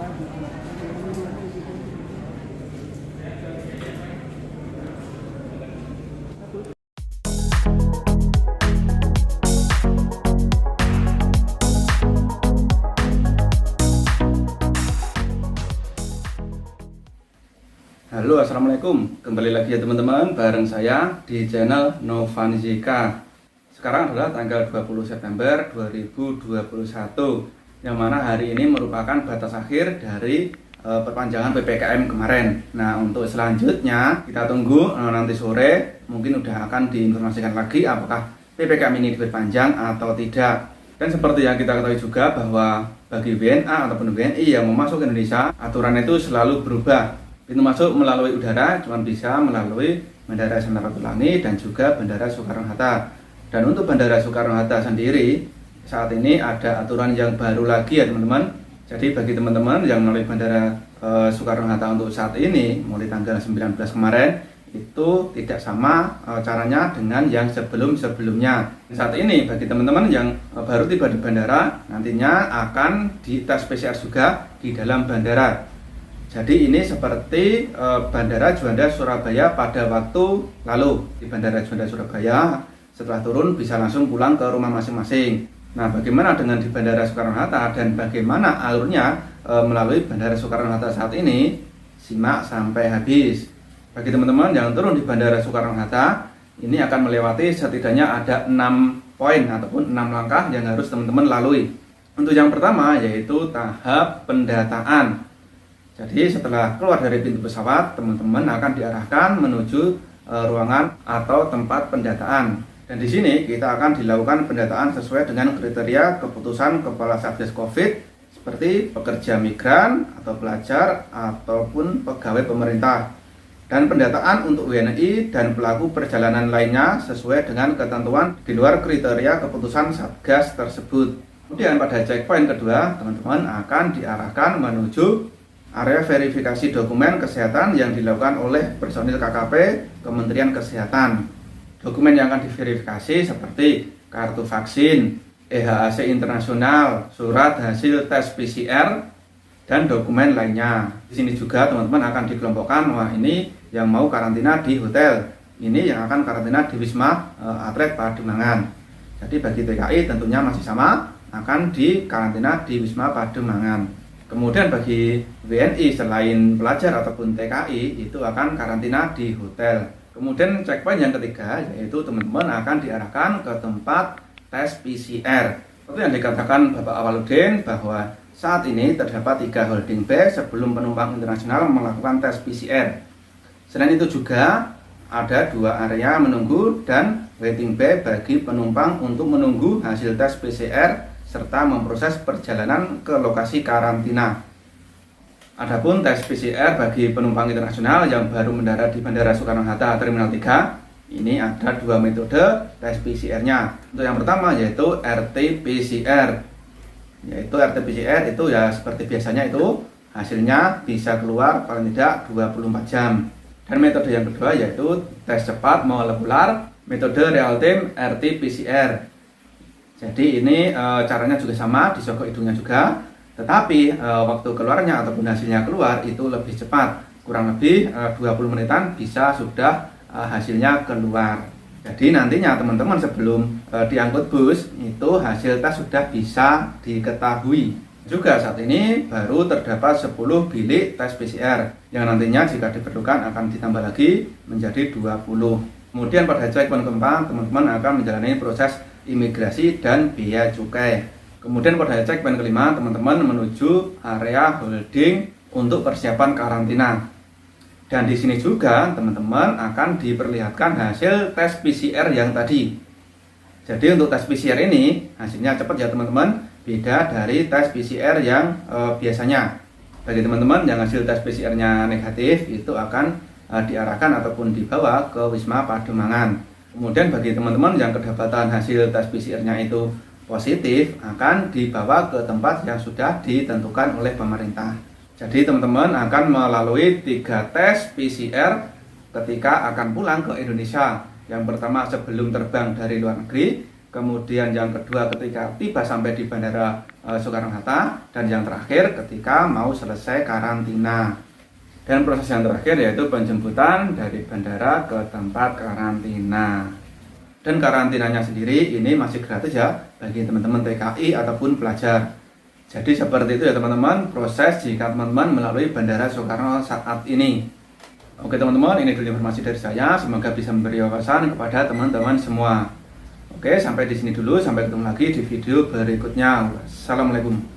Halo, assalamualaikum. Kembali lagi ya teman-teman, bareng saya di channel Novanzika. Sekarang adalah tanggal 20 September 2021, yang mana hari ini merupakan batas akhir dari perpanjangan PPKM kemarin. Nah, untuk selanjutnya kita tunggu nanti sore, mungkin udah akan diinformasikan lagi apakah PPKM ini diperpanjang atau tidak. Dan seperti yang kita ketahui juga bahwa bagi WNA ataupun WNI yang mau masuk ke Indonesia, aturan itu selalu berubah. Pintu masuk melalui udara cuma bisa melalui Bandara Samratulangi dan juga Bandara Soekarno-Hatta. Dan untuk Bandara Soekarno-Hatta sendiri saat ini ada aturan yang baru lagi ya teman-teman. Jadi bagi teman-teman yang melalui Bandara Soekarno-Hatta untuk saat ini mulai tanggal 19 kemarin itu tidak sama caranya dengan yang sebelum-sebelumnya. Saat ini bagi teman-teman yang baru tiba di bandara nantinya akan dites PCR juga di dalam bandara. Jadi ini seperti Bandara Juanda Surabaya pada waktu lalu. Di Bandara Juanda Surabaya setelah turun bisa langsung pulang ke rumah masing-masing. Nah, bagaimana dengan di Bandara Soekarno-Hatta dan bagaimana alurnya melalui Bandara Soekarno-Hatta saat ini? Simak sampai habis. Bagi teman-teman yang turun di Bandara Soekarno-Hatta, ini akan melewati setidaknya ada 6 poin ataupun 6 langkah yang harus teman-teman lalui. Untuk yang pertama yaitu tahap pendataan. Jadi setelah keluar dari pintu pesawat, teman-teman akan diarahkan menuju ruangan atau tempat pendataan. Dan di sini kita akan dilakukan pendataan sesuai dengan kriteria keputusan Kepala Satgas Covid seperti pekerja migran atau pelajar ataupun pegawai pemerintah. Dan pendataan untuk WNI dan pelaku perjalanan lainnya sesuai dengan ketentuan di luar kriteria keputusan Satgas tersebut. Kemudian pada checkpoint kedua, teman-teman akan diarahkan menuju area verifikasi dokumen kesehatan yang dilakukan oleh personil KKP Kementerian Kesehatan. Dokumen yang akan diverifikasi seperti kartu vaksin, EHAC internasional, surat hasil tes PCR, dan dokumen lainnya. Di sini juga teman-teman akan dikelompokkan, wah ini yang mau karantina di hotel, ini yang akan karantina di Wisma Atlet Pademangan. Jadi bagi TKI tentunya masih sama, akan dikarantina di Wisma Pademangan. Kemudian bagi WNI selain pelajar ataupun TKI itu akan karantina di hotel. Kemudian checkpoint yang ketiga yaitu teman-teman akan diarahkan ke tempat tes PCR. Seperti yang dikatakan Bapak Awaludin bahwa saat ini terdapat 3 holding bay sebelum penumpang internasional melakukan tes PCR. Selain itu juga ada 2 area menunggu dan waiting bay bagi penumpang untuk menunggu hasil tes PCR serta memproses perjalanan ke lokasi karantina. Adapun tes PCR bagi penumpang internasional yang baru mendarat di Bandara Soekarno-Hatta Terminal 3, ini ada 2 metode tes PCR-nya. Untuk yang pertama yaitu RT-PCR. Yaitu RT-PCR itu ya seperti biasanya itu hasilnya bisa keluar paling tidak 24 jam. Dan metode yang kedua yaitu tes cepat molekular, metode real time RT-PCR. Jadi ini caranya juga sama, disogok hidungnya juga, tetapi waktu keluarnya ataupun hasilnya keluar itu lebih cepat, kurang lebih 20 menitan bisa sudah hasilnya keluar. Jadi nantinya teman-teman sebelum diangkut bus itu hasil tes sudah bisa diketahui. Juga saat ini baru terdapat 10 bilik tes PCR yang nantinya jika diperlukan akan ditambah lagi menjadi 20. Kemudian pada checkpoint keempat teman-teman akan menjalani proses imigrasi dan bea cukai. Kemudian pada checkpoint kelima teman-teman menuju area holding untuk persiapan karantina. Dan di sini juga teman-teman akan diperlihatkan hasil tes PCR yang tadi. Jadi untuk tes PCR ini hasilnya cepat ya teman-teman, beda dari tes PCR yang biasanya. Bagi teman-teman yang hasil tes PCR-nya negatif itu akan diarahkan ataupun dibawa ke Wisma Pademangan. Kemudian bagi teman-teman yang kedapatan hasil tes PCR-nya itu positif akan dibawa ke tempat yang sudah ditentukan oleh pemerintah. Jadi teman-teman akan melalui 3 tes PCR ketika akan pulang ke Indonesia. Yang pertama sebelum terbang dari luar negeri, kemudian yang kedua ketika tiba sampai di Bandara Soekarno-Hatta, dan yang terakhir ketika mau selesai karantina. Dan proses yang terakhir yaitu penjemputan dari bandara ke tempat karantina. Dan karantinanya sendiri ini masih gratis ya bagi teman-teman TKI ataupun pelajar. Jadi seperti itu ya teman-teman proses jika teman-teman melalui Bandara Soekarno saat ini. Oke teman-teman, ini dulu informasi dari saya. Semoga bisa memberi wawasan kepada teman-teman semua. Oke, sampai di sini dulu. Sampai ketemu lagi di video berikutnya. Assalamualaikum.